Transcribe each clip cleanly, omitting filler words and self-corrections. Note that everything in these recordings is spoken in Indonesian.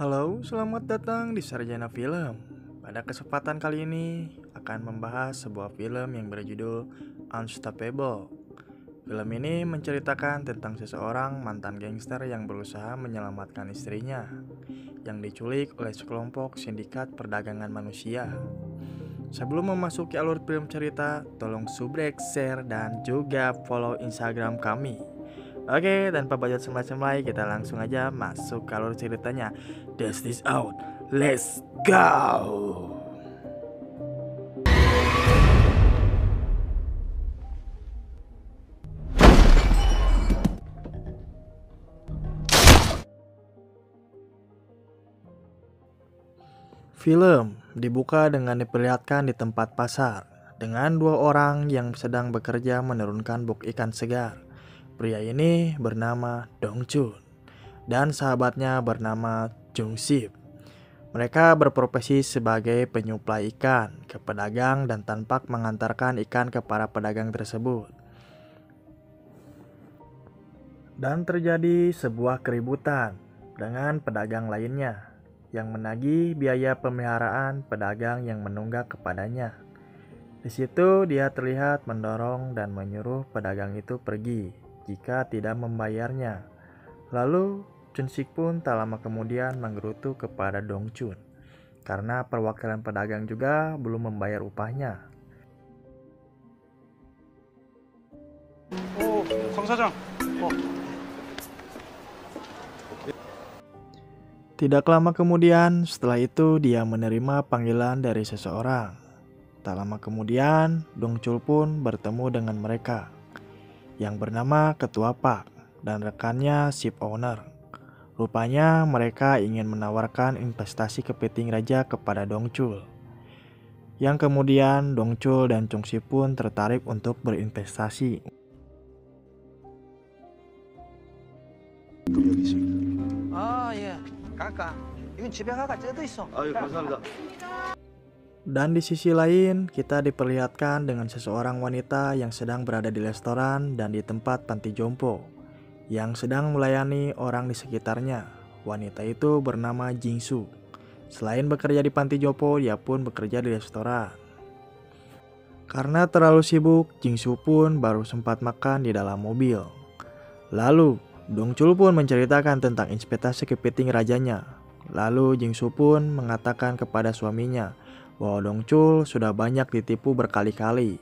Halo, selamat datang di Sarjana Film. Pada kesempatan kali ini akan membahas sebuah film yang berjudul Unstoppable. Film ini menceritakan tentang seseorang mantan gangster yang berusaha menyelamatkan istrinya yang diculik oleh sekelompok sindikat perdagangan manusia. Sebelum memasuki alur film cerita, tolong subrek, share, dan juga follow Instagram kami. Oke, tanpa bacot semai-semai, kita langsung aja masuk ke alur ceritanya. Test this out, let's go. Film dibuka dengan diperlihatkan di tempat pasar dengan dua orang yang sedang bekerja menurunkan buk ikan segar. Pria ini bernama Dong Chun dan sahabatnya bernama Jung Sip. Mereka berprofesi sebagai penyuplai ikan ke pedagang dan tampak mengantarkan ikan ke para pedagang tersebut. Dan terjadi sebuah keributan dengan pedagang lainnya yang menagih biaya pemeliharaan pedagang yang menunggak kepadanya. Di situ dia terlihat mendorong dan menyuruh pedagang itu pergi jika tidak membayarnya. Lalu Chun Sik pun tak lama kemudian menggerutu kepada Dong Chun karena perwakilan pedagang juga belum membayar upahnya. 성 사장. Tidak lama kemudian, setelah itu dia menerima panggilan dari seseorang. Tak lama kemudian, Dong Chul pun bertemu dengan mereka, yang bernama Ketua Pak dan rekannya Ship Owner. Rupanya mereka ingin menawarkan investasi kepiting raja kepada Dong Chul. Yang kemudian Dong Chul dan Chung Si pun tertarik untuk berinvestasi. 여기 있습니다. 아, 예. 갈까? 이건 집에 가가 째도 있어. 아유 감사합니다. Dan di sisi lain, kita diperlihatkan dengan seseorang wanita yang sedang berada di restoran dan di tempat panti jompo, yang sedang melayani orang di sekitarnya. Wanita itu bernama Jingsu. Selain bekerja di panti jompo, dia pun bekerja di restoran. Karena terlalu sibuk, Jingsu pun baru sempat makan di dalam mobil. Lalu, Dong Chul pun menceritakan tentang investasi kepiting rajanya. Lalu Jingsu pun mengatakan kepada suaminya bahwa Dong Chul sudah banyak ditipu berkali-kali.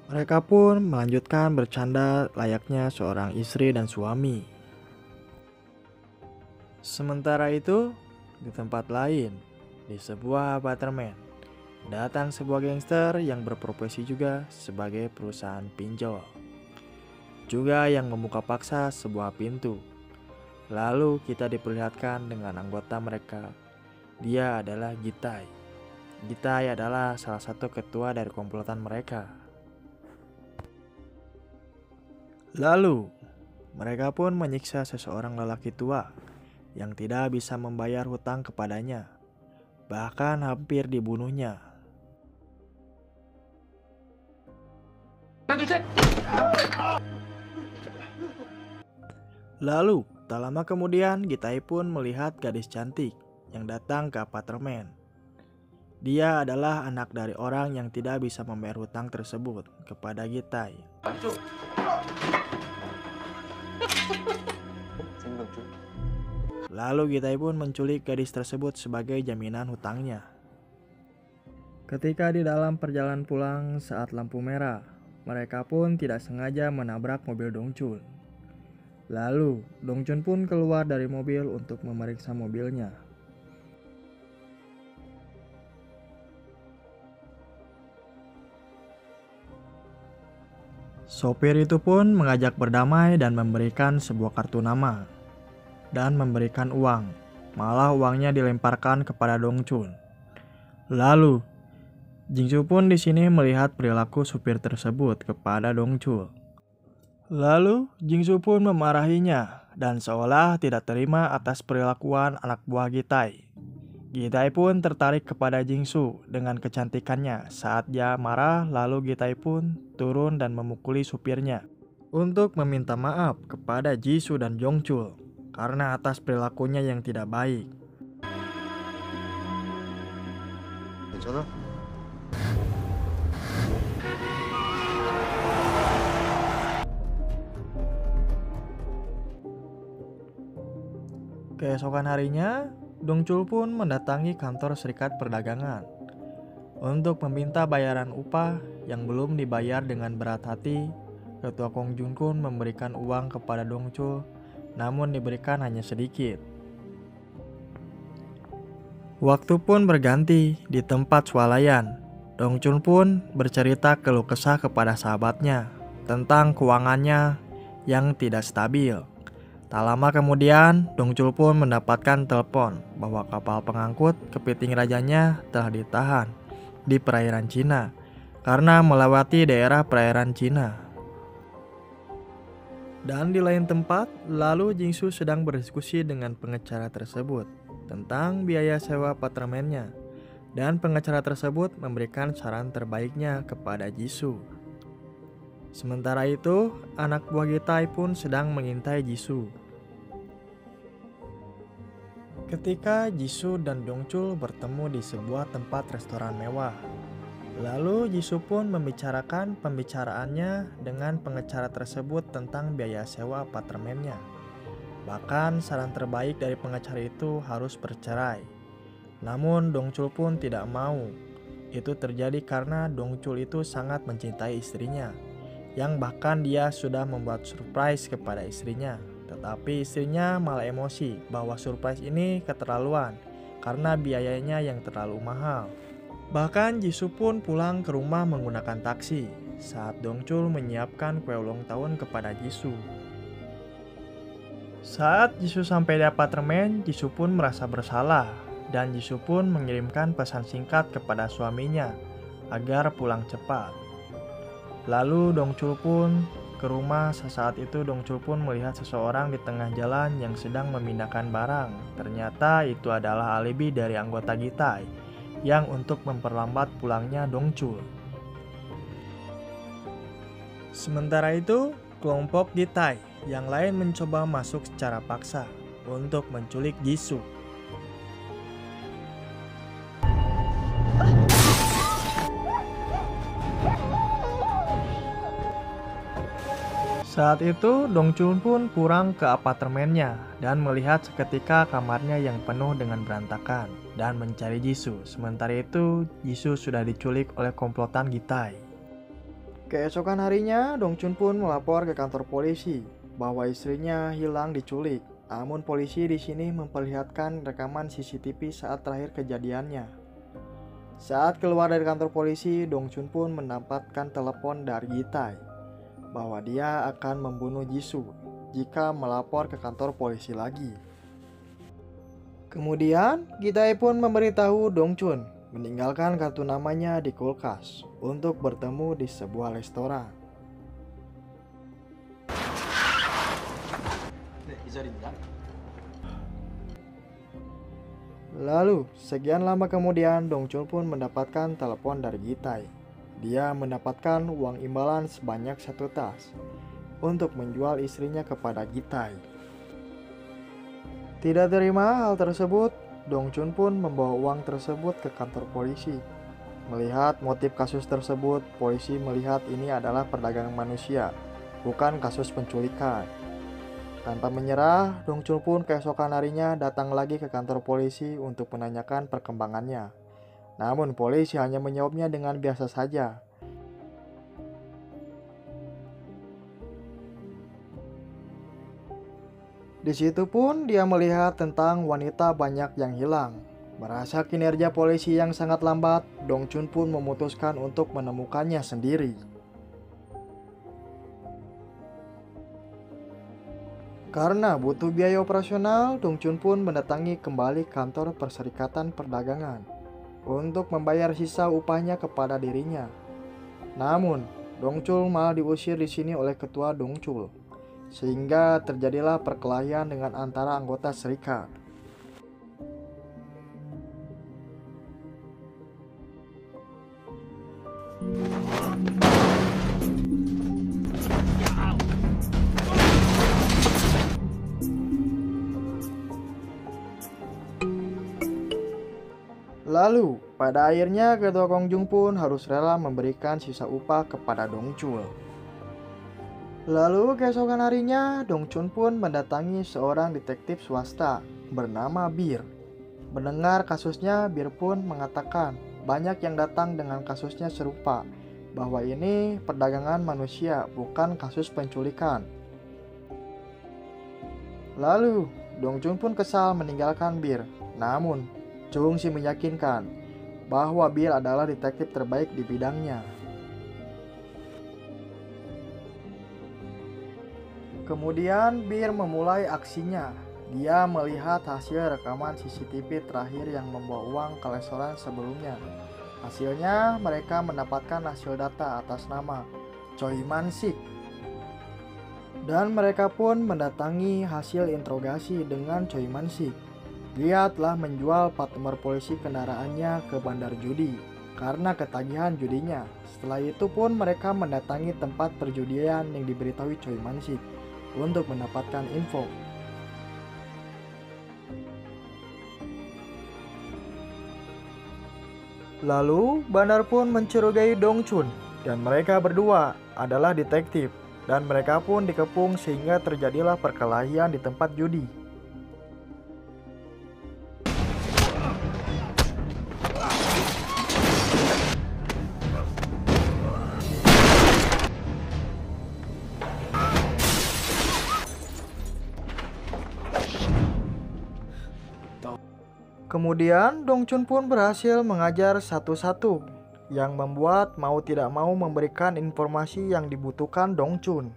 Mereka pun melanjutkan bercanda layaknya seorang istri dan suami. Sementara itu, di tempat lain, di sebuah apartemen, datang sebuah gangster yang berprofesi juga sebagai perusahaan pinjol. Juga yang membuka paksa sebuah pintu. Lalu kita diperlihatkan dengan anggota mereka. Dia adalah Gitai. Gitai adalah salah satu ketua dari komplotan mereka. Lalu, mereka pun menyiksa seseorang lelaki tua yang tidak bisa membayar hutang kepadanya. Bahkan hampir dibunuhnya. Lalu, tak lama kemudian Gitai pun melihat gadis cantik yang datang ke apartemen. Dia adalah anak dari orang yang tidak bisa membayar hutang tersebut kepada Gitai. Lalu Gitai pun menculik gadis tersebut sebagai jaminan hutangnya. Ketika di dalam perjalanan pulang saat lampu merah, mereka pun tidak sengaja menabrak mobil Dong Chun. Lalu, Dong Chun pun keluar dari mobil untuk memeriksa mobilnya. Sopir itu pun mengajak berdamai dan memberikan sebuah kartu nama. Dan memberikan uang. Malah uangnya dilemparkan kepada Dong Chun. Lalu, Jingsu pun di sini melihat perilaku supir tersebut kepada Dong Chul. Lalu, Jingsu pun memarahinya dan seolah tidak terima atas perilakuan anak buah Gitai. Gitai pun tertarik kepada Jingsu dengan kecantikannya. Saat dia marah, lalu Gitai pun turun dan memukuli supirnya untuk meminta maaf kepada Jisoo dan Jongchul karena atas perilakunya yang tidak baik. 走着。 Keesokan harinya, Dongchul pun mendatangi kantor Serikat Perdagangan untuk meminta bayaran upah yang belum dibayar. Dengan berat hati, Ketua Kong Junkun memberikan uang kepada Dongchul, namun diberikan hanya sedikit. Waktu pun berganti di tempat swalayan. Dongchul pun bercerita keluh kesah kepada sahabatnya tentang keuangannya yang tidak stabil. Tak lama kemudian, Dongchul pun mendapatkan telepon bahwa kapal pengangkut kepiting rajanya telah ditahan di perairan Cina karena melewati daerah perairan Cina. Dan di lain tempat, lalu Jingsu sedang berdiskusi dengan pengacara tersebut tentang biaya sewa apartemennya, dan pengacara tersebut memberikan saran terbaiknya kepada Jisoo. Sementara itu, anak buah Gitai pun sedang mengintai Jisoo. Ketika Jisoo dan Dongchul bertemu di sebuah tempat restoran mewah, lalu Jisoo pun membicarakan pembicaraannya dengan pengacara tersebut tentang biaya sewa apartemennya. Bahkan saran terbaik dari pengacara itu harus bercerai. Namun Dongchul pun tidak mau. Itu terjadi karena Dongchul itu sangat mencintai istrinya, yang bahkan dia sudah membuat surprise kepada istrinya. Tetapi istrinya malah emosi bahwa surprise ini keterlaluan karena biayanya yang terlalu mahal. Bahkan Jisoo pun pulang ke rumah menggunakan taksi saat Dongchul menyiapkan kue ulang tahun kepada Jisoo. Saat Jisoo sampai di apartemen, Jisoo pun merasa bersalah dan Jisoo pun mengirimkan pesan singkat kepada suaminya agar pulang cepat. Lalu Dongchul pun ke rumah. Sesaat itu Dongchul pun melihat seseorang di tengah jalan yang sedang memindahkan barang. Ternyata itu adalah alibi dari anggota Gitai yang untuk memperlambat pulangnya Dongchul. Sementara itu, kelompok Gitai yang lain mencoba masuk secara paksa untuk menculik Jisoo. Saat itu, Dongchul pun pulang ke apartemennya dan melihat seketika kamarnya yang penuh dengan berantakan dan mencari Jisoo. Sementara itu, Jisoo sudah diculik oleh komplotan Gitai. Keesokan harinya, Dongchul pun melapor ke kantor polisi bahwa istrinya hilang diculik. Namun polisi di sini memperlihatkan rekaman CCTV saat terakhir kejadiannya. Saat keluar dari kantor polisi, Dongchul pun mendapatkan telepon dari Gitai bahwa dia akan membunuh Jisoo jika melapor ke kantor polisi lagi. Kemudian, Gitai pun memberitahu Dongchul meninggalkan kartu namanya di kulkas untuk bertemu di sebuah restoran. Lalu, sekian lama kemudian Dongchul pun mendapatkan telepon dari Gitai. Dia mendapatkan uang imbalan sebanyak 1 tas untuk menjual istrinya kepada Gitai. Tidak terima hal tersebut, Dongchul pun membawa uang tersebut ke kantor polisi. Melihat motif kasus tersebut, polisi melihat ini adalah perdagangan manusia, bukan kasus penculikan. Tanpa menyerah, Dongchul pun keesokan harinya datang lagi ke kantor polisi untuk menanyakan perkembangannya. Namun polisi hanya menjawabnya dengan biasa saja. Di situ pun dia melihat tentang wanita banyak yang hilang. Merasa kinerja polisi yang sangat lambat, Dongchul pun memutuskan untuk menemukannya sendiri. Karena butuh biaya operasional, Dongchul pun mendatangi kembali kantor Perserikatan Perdagangan untuk membayar sisa upahnya kepada dirinya. Namun, Dongchul malah diusir di sini oleh ketua Dongchul, sehingga terjadilah perkelahian dengan antara anggota serikat. Lalu, Pada akhirnya ketua Kongjung pun harus rela memberikan sisa upah kepada Dongchul. Lalu keesokan harinya, Dongchun pun mendatangi seorang detektif swasta bernama Bir. Mendengar kasusnya, Bir pun mengatakan banyak yang datang dengan kasusnya serupa, bahwa ini perdagangan manusia, bukan kasus penculikan. Lalu, Dongchun pun kesal meninggalkan Bir. Namun, Chung Si meyakinkan bahwa Bir adalah detektif terbaik di bidangnya. Kemudian Bir memulai aksinya. Dia melihat hasil rekaman CCTV terakhir yang membawa uang ke restoran sebelumnya. Hasilnya, mereka mendapatkan hasil data atas nama Choi Man-sik. Dan mereka pun mendatangi hasil interogasi dengan Choi Man-sik. Dia telah menjual plat nomor polisi kendaraannya ke bandar judi karena ketagihan judinya. Setelah itu pun mereka mendatangi tempat perjudian yang diberitahu Choi Man-sik untuk mendapatkan info. Lalu, bandar pun mencurigai Dongchun dan mereka berdua adalah detektif dan mereka pun dikepung sehingga terjadilah perkelahian di tempat judi. Kemudian Dongchun pun berhasil mengajar satu-satu yang membuat mau tidak mau memberikan informasi yang dibutuhkan Dongchun.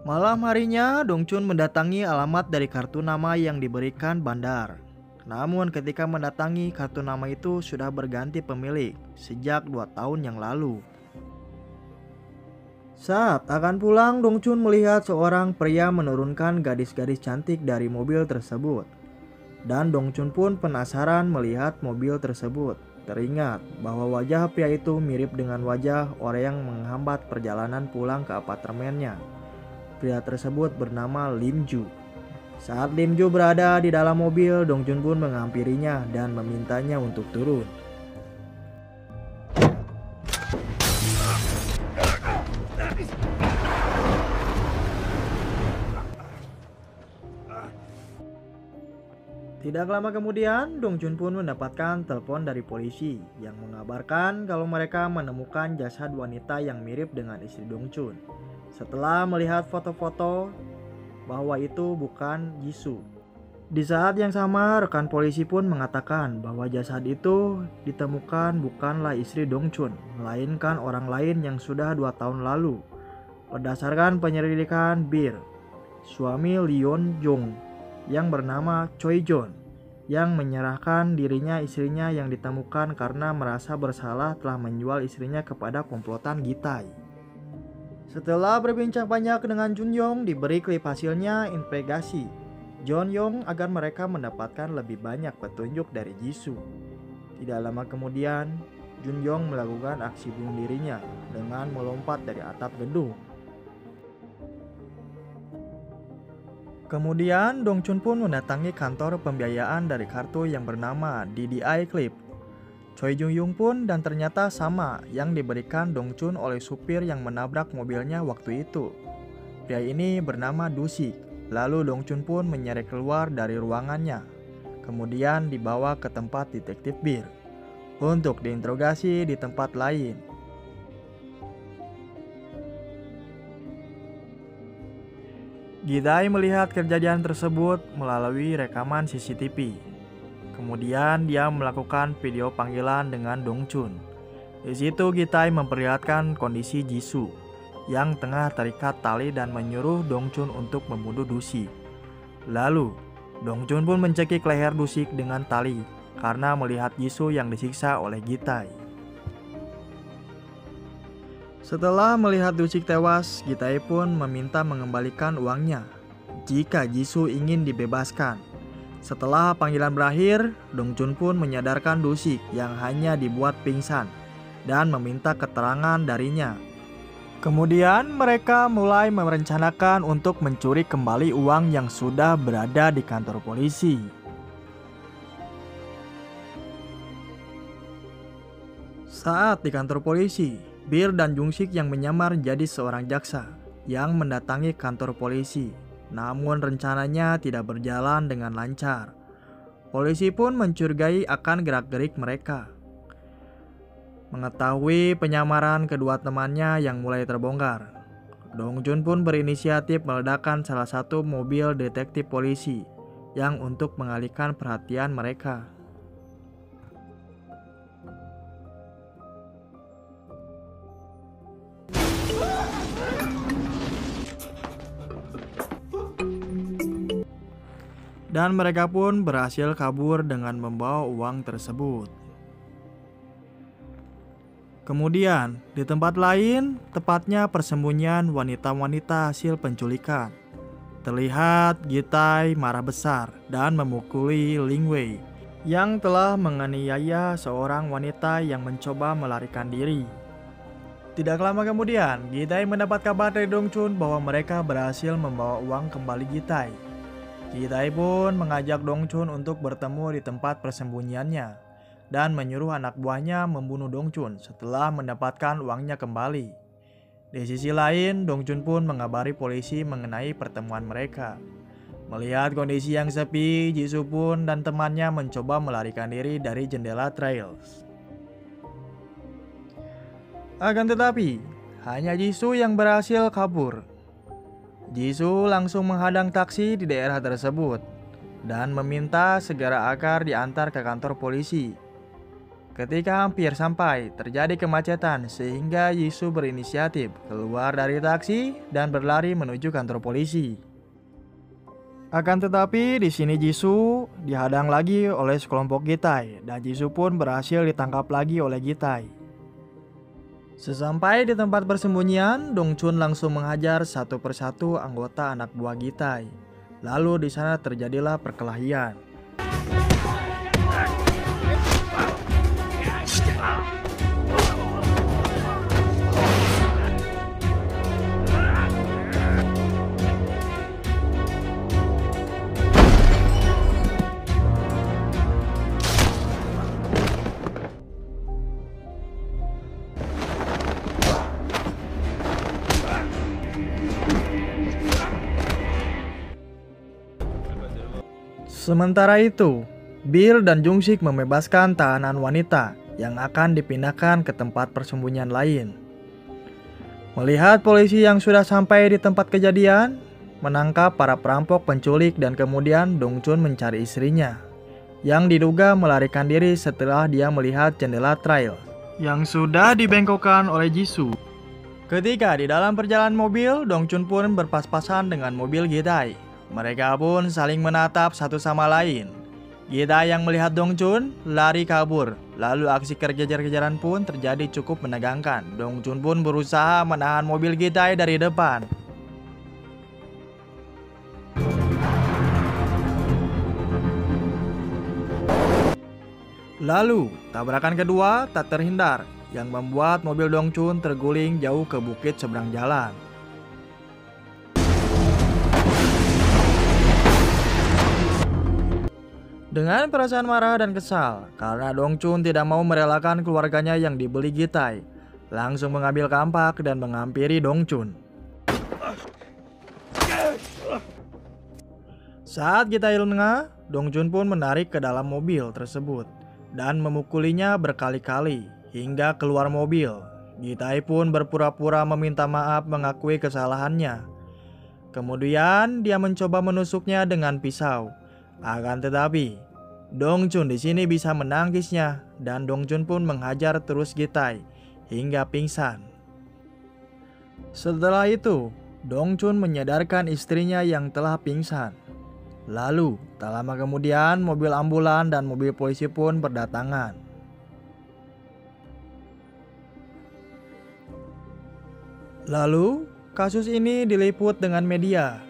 Malam harinya Dongchun mendatangi alamat dari kartu nama yang diberikan bandar. Namun ketika mendatangi, kartu nama itu sudah berganti pemilik sejak 2 tahun yang lalu. Saat akan pulang, Dongchun melihat seorang pria menurunkan gadis-gadis cantik dari mobil tersebut. Dan Dongchun pun penasaran melihat mobil tersebut. Teringat bahwa wajah pria itu mirip dengan wajah orang yang menghambat perjalanan pulang ke apartemennya. Pria tersebut bernama Lim Ju. Saat Lim Ju berada di dalam mobil, Dongchun pun menghampirinya dan memintanya untuk turun. Tidak lama kemudian, Dongchun pun mendapatkan telepon dari polisi yang mengabarkan kalau mereka menemukan jasad wanita yang mirip dengan istri Dongchun. Setelah melihat foto-foto bahwa itu bukan Jisoo. Di saat yang sama, rekan polisi pun mengatakan bahwa jasad itu ditemukan bukanlah istri Dongchun, melainkan orang lain yang sudah 2 tahun lalu. Berdasarkan penyelidikan Bir, suami Leon Jong yang bernama Choi Jon, yang menyerahkan dirinya istrinya yang ditemukan karena merasa bersalah telah menjual istrinya kepada komplotan Gitai. Setelah berbincang banyak dengan Jun Yong, diberi klip hasilnya investigasi Jon Yong agar mereka mendapatkan lebih banyak petunjuk dari Jisoo. Tidak lama kemudian, Jun Yong melakukan aksi bunuh dirinya dengan melompat dari atap gedung. Kemudian Dongchun pun mendatangi kantor pembiayaan dari kartu yang bernama DDI Clip. Choi Jung Young pun dan ternyata sama yang diberikan Dongchun oleh supir yang menabrak mobilnya waktu itu. Pria ini bernama Dusik. Lalu Dongchun pun menyeret keluar dari ruangannya. Kemudian dibawa ke tempat detektif Bir untuk diinterogasi di tempat lain. Gitai melihat kejadian tersebut melalui rekaman CCTV. Kemudian dia melakukan video panggilan dengan Dongchun. Di situ Gitai memperlihatkan kondisi Jisoo yang tengah terikat tali dan menyuruh Dongchun untuk membunuh Dusik. Lalu, Dongchun pun mencekik leher Dusik dengan tali karena melihat Jisoo yang disiksa oleh Gitai. Setelah melihat Dusik tewas, Gitai pun meminta mengembalikan uangnya jika Jisoo ingin dibebaskan. Setelah panggilan berakhir, Dongchun pun menyadarkan Dusik yang hanya dibuat pingsan dan meminta keterangan darinya. Kemudian mereka mulai merencanakan untuk mencuri kembali uang yang sudah berada di kantor polisi. Saat di kantor polisi, Bir dan Jungsik yang menyamar jadi seorang jaksa yang mendatangi kantor polisi. Namun rencananya tidak berjalan dengan lancar. Polisi pun mencurigai akan gerak-gerik mereka. Mengetahui penyamaran kedua temannya yang mulai terbongkar, Dongjun pun berinisiatif meledakkan salah satu mobil detektif polisi yang untuk mengalihkan perhatian mereka. Dan mereka pun berhasil kabur dengan membawa uang tersebut. Kemudian, di tempat lain, tepatnya persembunyian wanita-wanita hasil penculikan, terlihat Gitai marah besar dan memukuli Ling Wei yang telah menganiaya seorang wanita yang mencoba melarikan diri. Tidak lama kemudian, Gitai mendapat kabar dari Dongchun bahwa mereka berhasil membawa uang kembali Gitai. Gitai pun mengajak Dongchun untuk bertemu di tempat persembunyiannya dan menyuruh anak buahnya membunuh Dongchun setelah mendapatkan uangnya kembali. Di sisi lain, Dongchun pun mengabari polisi mengenai pertemuan mereka. Melihat kondisi yang sepi, Jisoo pun dan temannya mencoba melarikan diri dari jendela Trails. Akan tetapi, hanya Jisoo yang berhasil kabur. Jisoo langsung menghadang taksi di daerah tersebut dan meminta segera agar diantar ke kantor polisi. Ketika hampir sampai, terjadi kemacetan sehingga Jisoo berinisiatif keluar dari taksi dan berlari menuju kantor polisi. Akan tetapi di sini Jisoo dihadang lagi oleh sekelompok Gitai dan Jisoo pun berhasil ditangkap lagi oleh Gitai. Sesampai di tempat persembunyian, Dongchun langsung menghajar satu persatu anggota anak buah Gitai. Lalu di sana terjadilah perkelahian. Sementara itu, Bir dan Jungsik membebaskan tahanan wanita yang akan dipindahkan ke tempat persembunyian lain. Melihat polisi yang sudah sampai di tempat kejadian, menangkap para perampok penculik dan kemudian Dongchun mencari istrinya, yang diduga melarikan diri setelah dia melihat jendela trail yang sudah dibengkokkan oleh Jisoo. Ketika di dalam perjalanan mobil, Dongchun pun berpas-pasan dengan mobil Gitai. Mereka pun saling menatap satu sama lain. Gitai yang melihat Dongchun lari kabur. Lalu aksi kejar-kejaran pun terjadi cukup menegangkan. Dongchun pun berusaha menahan mobil Gitai dari depan. Lalu, tabrakan kedua tak terhindar yang membuat mobil Dongchun terguling jauh ke bukit seberang jalan. Dengan perasaan marah dan kesal karena Dongchun tidak mau merelakan keluarganya yang dibeli Gitai, langsung mengambil kampak dan menghampiri Dongchun. Saat Gitai lengah, Dongchun pun menarik ke dalam mobil tersebut dan memukulinya berkali-kali hingga keluar mobil. Gitai pun berpura-pura meminta maaf mengakui kesalahannya. Kemudian dia mencoba menusuknya dengan pisau. Akan tetapi Dongchun di sini bisa menangkisnya dan Dongchun pun menghajar terus Gitai hingga pingsan. Setelah itu, Dongchun menyadarkan istrinya yang telah pingsan. Lalu, tak lama kemudian mobil ambulan dan mobil polisi pun berdatangan. Lalu, kasus ini diliput dengan media.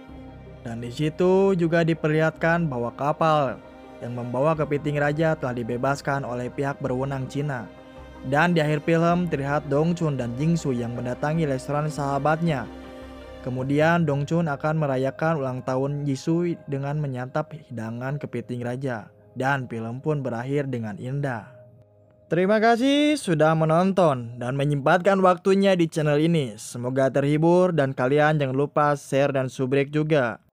Dan di situ juga diperlihatkan bahwa kapal yang membawa kepiting raja telah dibebaskan oleh pihak berwenang Cina Dan di akhir film terlihat Dongchun dan Jingsu yang mendatangi restoran sahabatnya. Kemudian Dongchun akan merayakan ulang tahun Jisoo dengan menyantap hidangan kepiting raja. Dan film pun berakhir dengan indah. Terima kasih sudah menonton dan menyempatkan waktunya di channel ini. Semoga terhibur dan kalian jangan lupa share dan subrek juga.